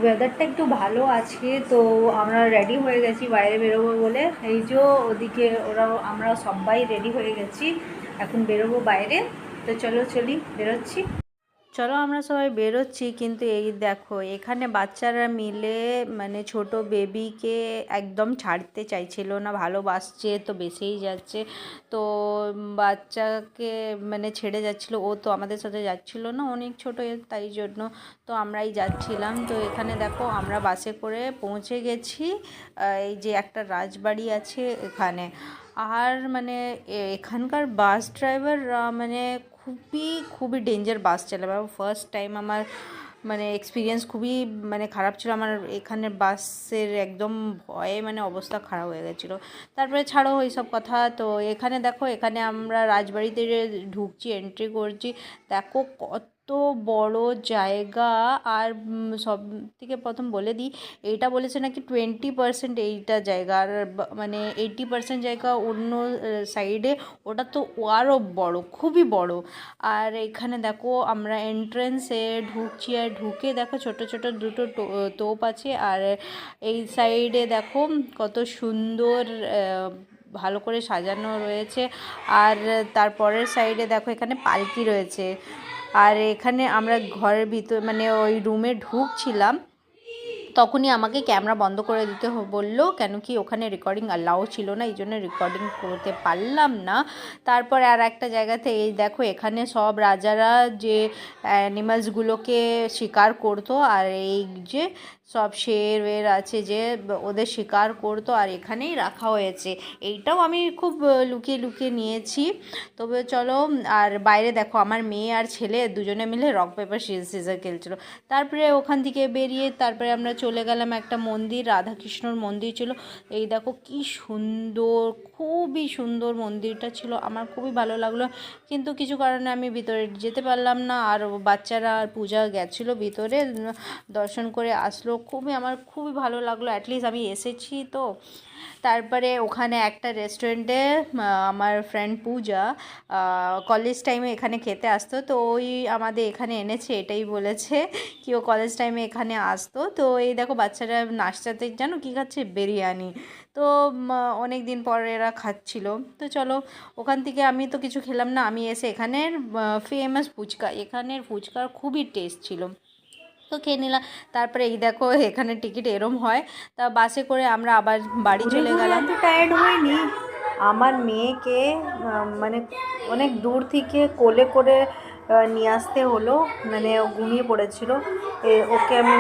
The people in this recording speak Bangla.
ওয়েদারটা একটু ভালো আছে, তো আমরা রেডি হয়ে গেছি বাইরে বেরোবো বলে। এই যে ওদিকে আমরা সবাই রেডি হয়ে গেছি, এখন বেরোবো বাইরে। তো চলো বেরোচ্ছি। চলো আমরা সবাই বেরোচ্ছি, কিন্তু এই দেখো এখানে বাচ্চারা মিলে মানে ছোট বেবিকে একদম ছাড়তে চাইছিল না, ভালোবাসছে তো বেসেই যাচ্ছে। তো বাচ্চাকে মানে ছেড়ে যাচ্ছিল, ও তো আমাদের সাথে যাচ্ছিল না, অনেক ছোট তাই জন্য তো আমরাই যাচ্ছিলাম। তো এখানে দেখো আমরা বাসে করে পৌঁছে গেছি এই যে একটা রাজবাড়ি আছে এখানে। আর মানে এখানকার বাস ড্রাইভাররা মানে খুবই খুবই ডেঞ্জার বাস চালাবে। ফার্স্ট টাইম আমার মানে এক্সপিরিয়েন্স খুবই মানে খারাপ ছিল আমার এখানে বাসের, একদম ভয়ে মানে অবস্থা খারাপ হয়ে গেছিলো। তারপরে ছাড়ো ওই সব কথা। তো এখানে দেখো, এখানে আমরা রাজবাড়িতে ঢুকছি, এন্ট্রি করছি। দেখো কত বড় জায়গা। আর সব থেকে প্রথম বলে দিই, এইটা বলেছে নাকি 20% এইটা জায়গা, আর মানে 80% জায়গা অন্য সাইডে, ওটা তো আরও বড়, খুবই বড়। আর এখানে দেখো আমরা এন্ট্রেন্সে ঢুকছি, আর ঢুকে দেখো ছোট ছোট দুটো তোপ আছে। আর এই সাইডে দেখো কত সুন্দর ভালো করে সাজানো রয়েছে। আর তারপরের সাইডে দেখো এখানে পালকি রয়েছে। আর এখানে আমরা ঘরের ভিতর মানে ওই রুমে ঢুকছিলাম, তখনই আমাকে ক্যামেরা বন্ধ করে দিতে বললো, কেন কি ওখানে রেকর্ডিং অ্যালাউ ছিল না, এই জন্য রেকর্ডিং করতে পারলাম না। তারপর আর একটা জায়গাতে এই দেখো এখানে সব রাজারা যে অ্যানিমালসগুলোকে শিকার করতো, আর এই যে সব শের আছে যে ওদের শিকার করতো, আর এখানেই রাখা হয়েছে। এইটাও আমি খুব লুকিয়ে লুকিয়ে নিয়েছি। তবে চলো, আর বাইরে দেখো আমার মেয়ে আর ছেলে দুজনে মিলে রক পেপার সিজার খেলছিল। তারপরে ওখান থেকে বেরিয়ে তারপরে আমরা চলে গেলাম একটা মন্দির, রাধাকৃষ্ণর মন্দির ছিল। এই দেখো কি সুন্দর, খুবই সুন্দর মন্দিরটা ছিল, আমার খুবই ভালো লাগলো। কিন্তু কিছু কারণে আমি ভিতরে যেতে পারলাম না, আর বাচ্চারা আর পূজা গেছিলো ভিতরে, দর্শন করে আসলো। আমার খুবই ভালো লাগলো, অ্যাটলিস্ট আমি এসেছি তো। তারপরে ওখানে একটা রেস্টুরেন্টে আমার ফ্রেন্ড পূজা কলেজ টাইমে এখানে খেতে আসতো, তো ওই আমাদের এখানে এনেছে, এটাই বলেছে কি ও কলেজ টাইমে এখানে আসতো। তো এই দেখো বাচ্চারা নাস্তাতে জানো কী খাচ্ছে, বিরিয়ানি। তো অনেক দিন পর এরা খাচ্ছিল। তো চলো, ওখান থেকে আমি তো কিছু খেলাম না, আমি এসে এখানের ফেমাস ফুচকা, এখানের ফুচকার খুবই টেস্ট ছিল, তো খেয়ে নিলাম। তারপরে এই দেখো এখানে টিকিট এরম হয়। তা বাসে করে আমরা আবার বাড়ি চলে গেলাম। তো টায়ার্ড হয়নি, আমার মেয়েকে মানে অনেক দূর থেকে কোলে করে নিয়ে আসতে হলো, মানে ঘুমিয়ে পড়েছিল। ওকে আমি